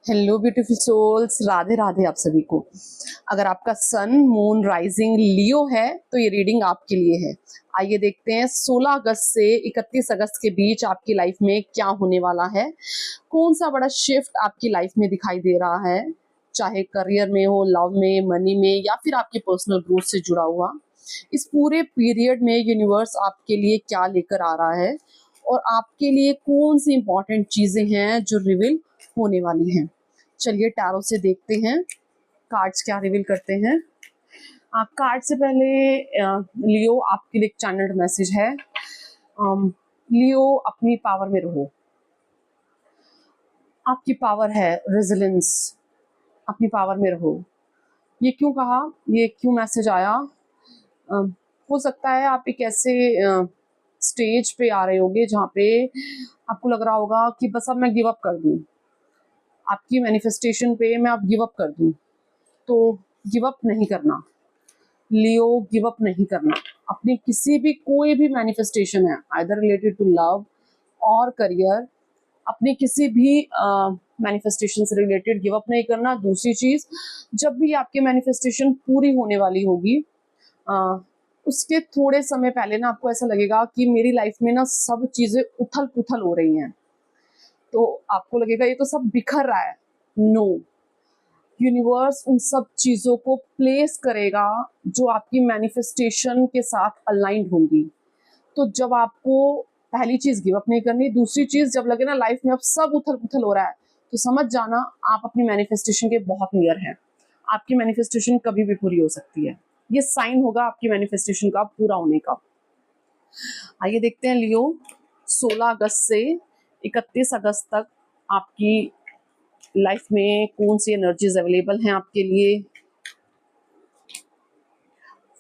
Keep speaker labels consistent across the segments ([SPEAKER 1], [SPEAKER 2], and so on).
[SPEAKER 1] Hello beautiful souls, Radhe Radhe आप सभी को। अगर आपका सन मून राइजिंग लियो है तो ये रीडिंग आपके लिए है। आइए देखते हैं 16 अगस्त से 31 अगस्त के बीच आपकी लाइफ में क्या होने वाला है। कौन सा बड़ा शिफ्ट आपकी लाइफ में दिखाई दे रहा है, चाहे करियर में हो, लव में, मनी में, या फिर आपके पर्सनल ग्रोथ से जुड़ा हुआ। इस पूरे पीरियड में यूनिवर्स आपके लिए क्या लेकर आ रहा है और आपके लिए कौन सी इंपॉर्टेंट चीजें हैं जो रिवील होने वाली हैं। चलिए टैरो से देखते हैं कार्ड्स क्या रिवील करते हैं। कार्ड से पहले लियो आपके लिए एक चैनल्ड मैसेज है। लियो, अपनी पावर में रहो। आपकी पावर है रेजिलेंस, अपनी पावर में रहो। ये क्यों कहा, ये क्यों मैसेज आया? हो सकता है आप एक ऐसे स्टेज पे आ रहे होगे जहाँ पे आपको लग रहा होगा कि बस अब मैं गिव अप कर दूं। आपकी मैनिफेस्टेशन पे मैं अब गिव अप कर दूं, तो गिव अप नहीं करना लियो, गिव अप नहीं करना। अपनी किसी भी कोई भी मैनिफेस्टेशन है, आइदर रिलेटेड टू लव और करियर, अपनी किसी भी मैनिफेस्टेशन से रिलेटेड गिव अप नहीं करना। दूसरी चीज, जब भी आपकी मैनिफेस्टेशन पूरी होने वाली होगी, उसके थोड़े समय पहले ना आपको ऐसा लगेगा कि मेरी लाइफ में ना सब चीजें उथल पुथल हो रही हैं, तो आपको लगेगा ये तो सब बिखर रहा है। नो, यूनिवर्स उन सब चीजों को प्लेस करेगा जो आपकी मैनिफेस्टेशन के साथ अलाइंड होंगी। तो जब आपको पहली चीज गिव अप नहीं करनी, दूसरी चीज जब लगे ना लाइफ में अब सब उथल पुथल हो रहा है, तो समझ जाना आप अपनी मैनिफेस्टेशन के बहुत नियर हैं। आपकी मैनिफेस्टेशन कभी भी पूरी हो सकती है। ये साइन होगा आपकी मैनिफेस्टेशन का पूरा होने का। आइए देखते हैं लियो, 16 अगस्त से 31 अगस्त तक आपकी लाइफ में कौन सी एनर्जीज अवेलेबल हैं आपके लिए।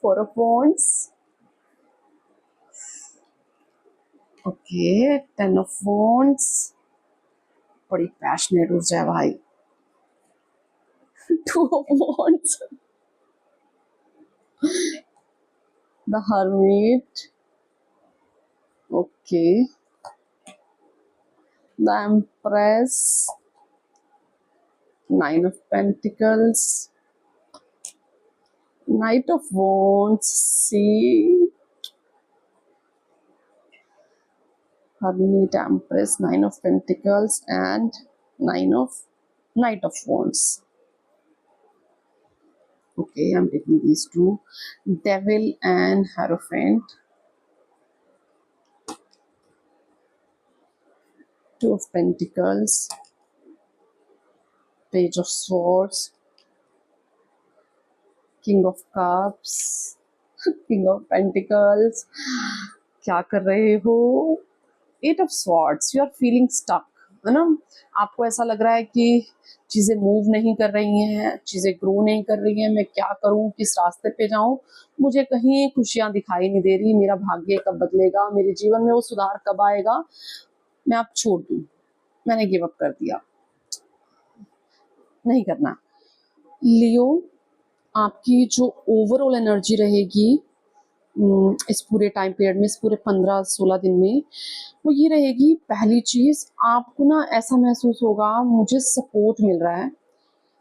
[SPEAKER 1] Four of wands, okay, 10 of wands, बड़ी पैशनेट ऊर्जा है भाई। 2 of wands, the hermit, okay, the empress, 9 of pentacles, knight of wands, see, hermit, empress, 9 of pentacles and 9 of knight of wands. Okay, I'm taking these two, devil and hierophant, 2 of pentacles, page of swords, king of cups, king of pentacles, क्या कर रहे हो, 8 of swords, you are feeling stuck, है ना। आपको ऐसा लग रहा है कि चीजें मूव नहीं कर रही हैं, चीजें ग्रो नहीं कर रही हैं, मैं क्या करूं, किस रास्ते पे जाऊं, मुझे कहीं खुशियां दिखाई नहीं दे रही, मेरा भाग्य कब बदलेगा, मेरे जीवन में वो सुधार कब आएगा, मैं अब छोड़ दूं, मैंने गिव अप कर दिया। नहीं करना लियो। आपकी जो ओवरऑल एनर्जी रहेगी इस पूरे टाइम पीरियड में, इस पूरे 15-16 दिन में, वो ये रहेगी। पहली चीज, आपको ना ऐसा महसूस होगा मुझे सपोर्ट मिल रहा है,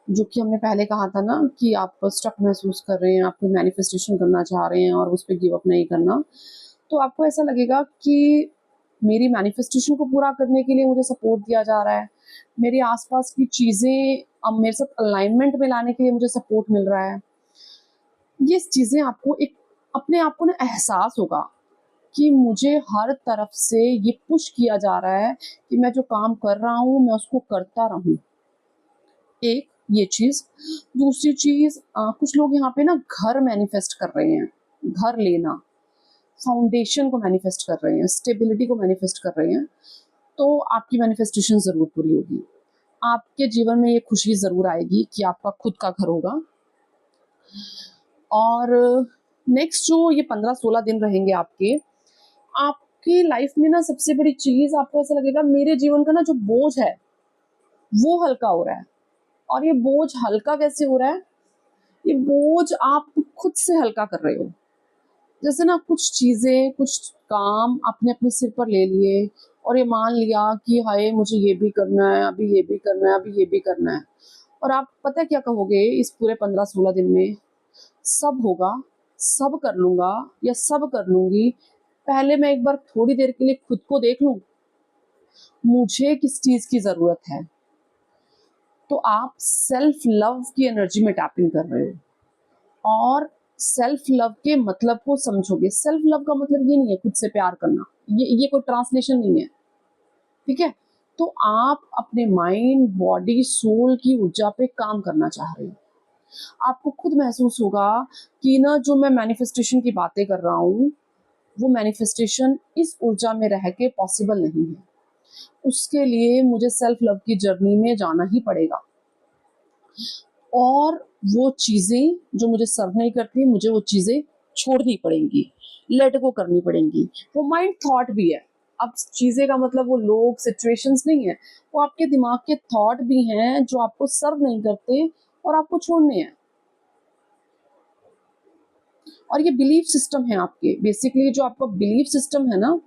[SPEAKER 1] जो कि हमने पहले कहा था ना कि आप स्टक महसूस कर रहे हैं, आप कोई मैनिफेस्टेशन करना चाह रहे हैं और उस पर गिव अप नहीं करना, तो आपको ऐसा लगेगा कि मेरी मैनिफेस्टेशन को पूरा करने के लिए मुझे सपोर्ट दिया जा रहा है, मेरे आसपास की चीजें अब मेरे साथ अलाइनमेंट में लाने के लिए मुझे सपोर्ट मिल रहा है। ये चीजें आपको एक अपने आप को ना एहसास होगा कि मुझे हर तरफ से ये पुश किया जा रहा है कि मैं जो काम कर रहा हूँ मैं उसको करता रहूं। एक ये चीज, दूसरी चीज, कुछ लोग यहाँ पे ना घर मैनिफेस्ट कर रहे हैं, घर लेना, फाउंडेशन को मैनिफेस्ट कर रहे हैं, स्टेबिलिटी को मैनिफेस्ट कर रहे हैं, तो आपकी मैनिफेस्टेशन जरूर पूरी होगी। आपके जीवन में ये खुशी जरूर आएगी कि आपका खुद का घर होगा। और नेक्स्ट जो ये 15-16 दिन रहेंगे आपकी लाइफ में ना, सबसे बड़ी चीज आपको ऐसा लगेगा मेरे जीवन का ना जो बोझ है वो हल्का हो रहा है। और ये बोझ हल्का कैसे हो रहा है? ये बोझ आप खुद से हल्का कर रहे हो। जैसे ना कुछ चीजें, कुछ काम आपने अपने सिर पर ले लिए और ये मान लिया कि हाय मुझे ये भी करना है, अभी ये भी करना है, अभी ये भी करना है, और आप पता है क्या कहोगे इस पूरे 15-16 दिन में, सब होगा, सब कर लूंगा या सब कर लूंगी, पहले मैं एक बार थोड़ी देर के लिए खुद को देख लूं, मुझे किस चीज की जरूरत है। तो आप सेल्फ लव की एनर्जी में टैपिंग कर रहे हो और सेल्फ लव के मतलब को समझोगे। सेल्फ लव का मतलब ये नहीं है खुद से प्यार करना, ये कोई ट्रांसलेशन नहीं है, ठीक है। तो आप अपने माइंड, बॉडी, सोल की ऊर्जा पे काम करना चाह रहे हो। आपको खुद महसूस होगा कि ना जो मैं मैनिफेस्टेशन की बातें कर रहा हूँ वो मैनिफेस्टेशन इस ऊर्जा में रह के पॉसिबल नहीं है। उसके लिए मुझे सेल्फ लव की जर्नी में जाना ही पड़ेगा और वो चीजें जो मुझे सर्व नहीं करती, मुझे वो चीजें छोड़नी पड़ेंगी, लेट गो करनी पड़ेंगी। वो माइंड थॉट भी है। अब चीजें का मतलब वो लोग, सिचुएशंस नहीं है, वो आपके दिमाग के थॉट भी हैं जो आपको सर्व नहीं करते और आपको छोड़ने हैं। और ये बिलीफ सिस्टम है आपके, बेसिकली जो आपका बिलीफ सिस्टम है ना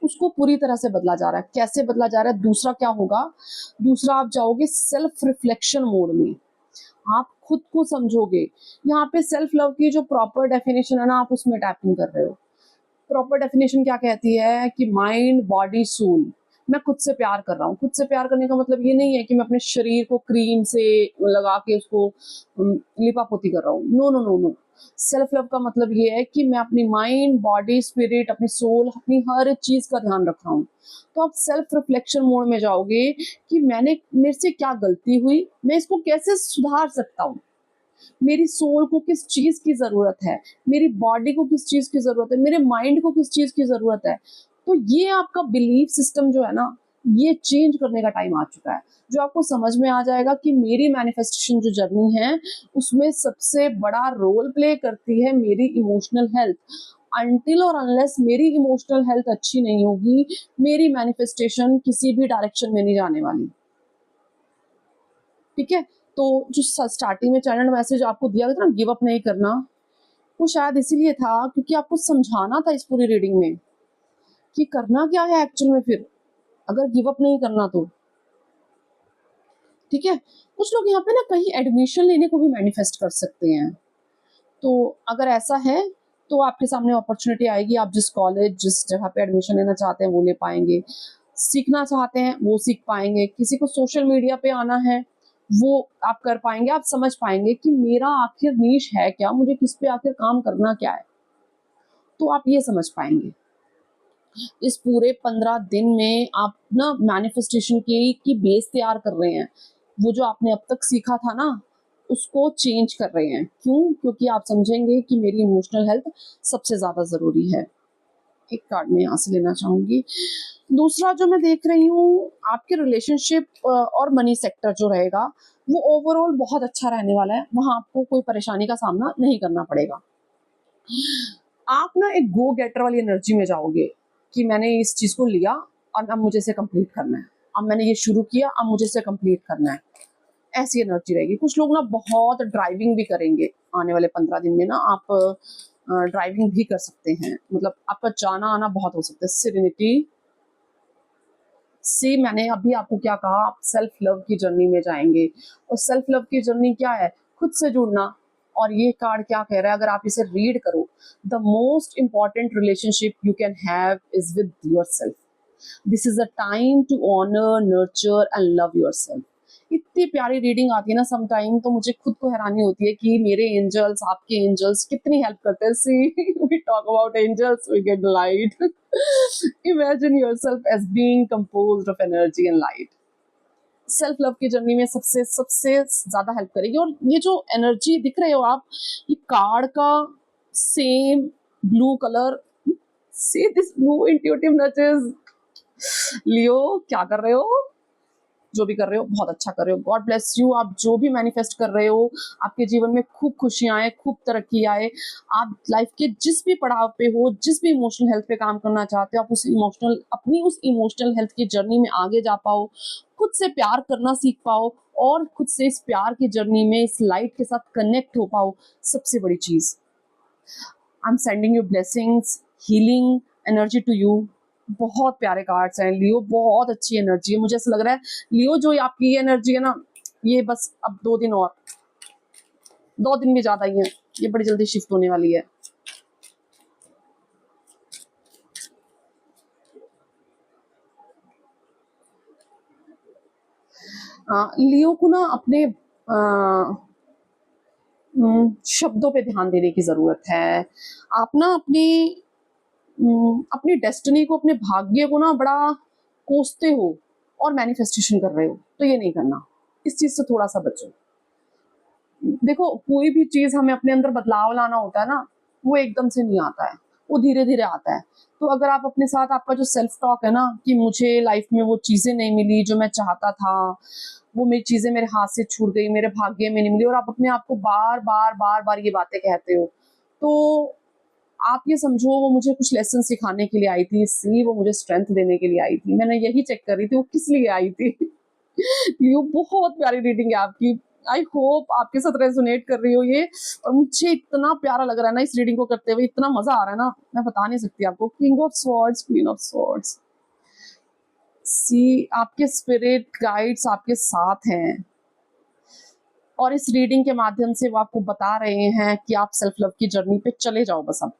[SPEAKER 1] उसको पूरी तरह से बदला जा रहा है। कैसे बदला जा रहा है? दूसरा क्या होगा, दूसरा आप जाओगे सेल्फ रिफ्लेक्शन मोड में, आप खुद को समझोगे। यहाँ पे सेल्फ लव की जो प्रॉपर डेफिनेशन है ना, आप उसमें टैपिंग कर रहे हो। प्रॉपर डेफिनेशन क्या कहती है कि माइंड, बॉडी, सोल, मैं खुद से प्यार कर रहा हूँ। खुद से प्यार करने का मतलब ये नहीं है कि मैं अपने शरीर को क्रीम से लगा के उसको लिपापोती कर रहा हूँ। No no no no. Self love का मतलब ये है कि मैं अपनी माइंड, बॉडी, स्पिरिट, अपनी सोल, अपनी हर चीज का ध्यान रख रहा हूँ। तो आप सेल्फ रिफ्लेक्शन मोड में जाओगे कि मेरे से क्या गलती हुई, मैं इसको कैसे सुधार सकता हूँ, मेरी सोल को किस चीज की जरूरत है, मेरी बॉडी को किस चीज की जरूरत है, मेरे माइंड को किस चीज की जरूरत है। तो ये आपका बिलीफ सिस्टम जो है ना, ये चेंज करने का टाइम आ चुका है। जो आपको समझ में आ जाएगा कि मेरी मैनिफेस्टेशन जो जर्नी है उसमें सबसे बड़ा रोल प्ले करती है मेरी इमोशनल हेल्थ। अनटिल और अनलेस मेरी इमोशनल हेल्थ अच्छी नहीं होगी, मेरी मैनिफेस्टेशन किसी भी डायरेक्शन में नहीं जाने वाली, ठीक है। तो जो स्टार्टिंग में चैनल मैसेज आपको दिया गया था ना, गिव अप नहीं करना, वो शायद इसीलिए था क्योंकि आपको समझाना था इस पूरी रीडिंग में कि करना क्या है एक्चुअल में फिर, अगर गिव अप नहीं करना तो, ठीक है। कुछ लोग यहाँ पे ना कहीं एडमिशन लेने को भी मैनिफेस्ट कर सकते हैं। तो अगर ऐसा है तो आपके सामने अपॉर्चुनिटी आएगी, आप जिस कॉलेज, जिस जगह पे एडमिशन लेना चाहते हैं वो ले पाएंगे, सीखना चाहते हैं वो सीख पाएंगे, किसी को सोशल मीडिया पे आना है वो आप कर पाएंगे। आप समझ पाएंगे कि मेरा आखिर नीश है क्या, मुझे किस पे आखिर काम करना क्या है, तो आप ये समझ पाएंगे। इस पूरे 15 दिन में आप ना मैनिफेस्टेशन की बेस तैयार कर रहे हैं। वो जो आपने अब तक सीखा था ना उसको चेंज कर रहे हैं। क्यों? क्योंकि आप समझेंगे कि मेरी इमोशनल हेल्थ सबसे ज्यादा जरूरी है। एक कार्ड में यहाँ से लेना चाहूंगी। दूसरा जो मैं देख रही हूँ, आपके रिलेशनशिप और मनी सेक्टर जो रहेगा वो ओवरऑल बहुत अच्छा रहने वाला है। वहां आपको कोई परेशानी का सामना नहीं करना पड़ेगा। आप ना एक गो गेटर वाली एनर्जी में जाओगे कि मैंने इस चीज को लिया और अब मुझे इसे कंप्लीट करना है, अब मैंने ये शुरू किया, अब मुझे इसे कंप्लीट करना है, ऐसी एनर्जी रहेगी। कुछ लोग ना बहुत ड्राइविंग भी करेंगे आने वाले 15 दिन में ना, आप ड्राइविंग भी कर सकते हैं, मतलब आपका जाना आना बहुत हो सकता है। सिरेनिटी से मैंने अभी आपको क्या कहा, आप सेल्फ लव की जर्नी में जाएंगे। और सेल्फ लव की जर्नी क्या है? खुद से जुड़ना। और ये कार्ड क्या कह रहा है अगर आप इसे रीड करो, the most important relationship you can have is with yourself. This is a time to honour, nurture and love yourself. इतनी प्यारी रीडिंग आती है ना सम टाइम, तो मुझे खुद को हैरानी होती है कि मेरे एंजल्स, आपके एंजल्स कितनी हेल्प करते हैं। See we talk about angels, we get light. Imagine yourself as being composed of energy and light. Self love की जर्नी में सबसे सबसे ज्यादा हेल्प करेगी। और ये जो एनर्जी दिख रहे हो आप, ये कार्ड का same blue colour, see this blue intuitive nudges. Leo क्या कर रहे हो, जो भी कर रहे हो बहुत अच्छा कर रहे हो, गॉड ब्लेस यू। आप जो भी मैनिफेस्ट कर रहे हो आपके जीवन में खूब खुशियां आए, खूब तरक्की आए। आप लाइफ के जिस भी पड़ाव पे हो, जिस भी इमोशनल हेल्थ पे काम करना चाहते हो, आप अपनी उस इमोशनल हेल्थ की जर्नी में आगे जा पाओ, खुद से प्यार करना सीख पाओ और खुद से इस प्यार की जर्नी में इस लाइट के साथ कनेक्ट हो पाओ। सबसे बड़ी चीज I am sending you blessings, healing energy to you. बहुत प्यारे कार्ड्स हैं लियो, बहुत अच्छी एनर्जी है। मुझे ऐसा लग रहा है लियो, जो आपकी ये एनर्जी है ना, ये बस अब 2 दिन और, 2 दिन भी ज्यादा ही है, ये बड़ी जल्दी शिफ्ट होने वाली है। लियो को ना अपने शब्दों पे ध्यान देने की जरूरत है। आप ना अपनी डेस्टिनी को, अपने भाग्य को ना बड़ा कोसते हो और मैनिफेस्टेशन कर रहे हो, तो ये नहीं करना, इस चीज से थोड़ा सा बचो। देखो, कोई भी चीज हमें अपने अंदर बदलाव लाना होता है ना, वो एकदम से नहीं आता है, वो धीरे धीरे आता है। तो अगर आप अपने साथ, आपका जो सेल्फ टॉक है ना कि मुझे लाइफ में वो चीजें नहीं मिली जो मैं चाहता था, वो मेरी चीजें मेरे हाथ से छूट गई, मेरे भाग्य में नहीं मिली, और आप अपने आप को बार बार बार बार ये बातें कहते हो, तो आप ये समझो वो मुझे कुछ लेसन सिखाने के लिए आई थी, इसलिए वो मुझे स्ट्रेंथ देने के लिए आई थी। मैंने यही चेक कर रही थी वो किस लिए आई थी। ये बहुत प्यारी रीडिंग है आपकी। आई होप आपके साथ रेजोनेट कर रही हो ये, और मुझे इतना प्यारा लग रहा है ना इस रीडिंग को करते हुए, इतना मजा आ रहा है ना, मैं बता नहीं सकती आपको। King of swords, queen of swords, see आपके स्पिरिट गाइड्स आपके साथ हैं, और इस रीडिंग के माध्यम से वो आपको बता रहे हैं कि आप सेल्फ लव की जर्नी पे चले जाओ। बस अब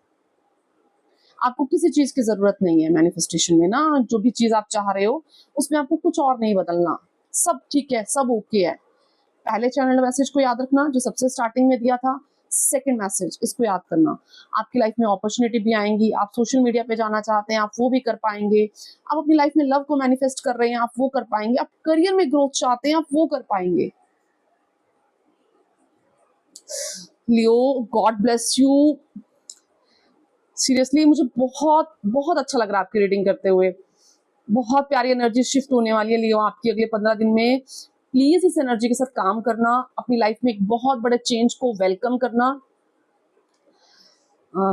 [SPEAKER 1] आपको किसी चीज की जरूरत नहीं है मैनिफेस्टेशन में ना, जो भी चीज आप चाह रहे हो उसमें आपको कुछ और नहीं बदलना, सब ठीक है, सब ओके है। पहले चैनल मैसेज को याद रखना जो सबसे स्टार्टिंग में दिया था, सेकंड मैसेज इसको याद करना। आपकी लाइफ में अपॉर्चुनिटी भी आएंगी, आप सोशल मीडिया पे जाना चाहते हैं आप वो भी कर पाएंगे, आप अपनी लाइफ में लव को मैनिफेस्ट कर रहे हैं आप वो कर पाएंगे, आप करियर में ग्रोथ चाहते हैं आप वो कर पाएंगे। लियो, गॉड ब्लेस यू। सीरियसली मुझे बहुत बहुत अच्छा लग रहा है आपकी रीडिंग करते हुए। बहुत प्यारी एनर्जी शिफ्ट होने वाली है लियो आपकी अगले 15 दिन में। प्लीज इस एनर्जी के साथ काम करना, अपनी लाइफ में एक बहुत बड़े चेंज को वेलकम करना।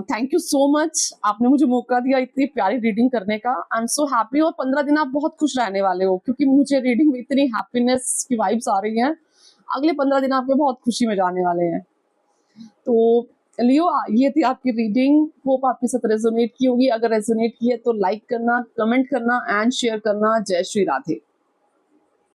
[SPEAKER 1] थैंक यू सो मच, आपने मुझे मौका दिया इतनी प्यारी रीडिंग करने का। आई एम सो हैप्पी, और 15 दिन आप बहुत खुश रहने वाले हो, क्योंकि मुझे रीडिंग में इतनी हैप्पीनेस की वाइब्स आ रही हैं। अगले 15 दिन आपके बहुत खुशी में जाने वाले हैं। तो लियो, ये थी आपकी रीडिंग, होप आपके साथ रेजोनेट की होगी। अगर रेजोनेट की है तो लाइक करना, कमेंट करना एंड शेयर करना। जय श्री राधे।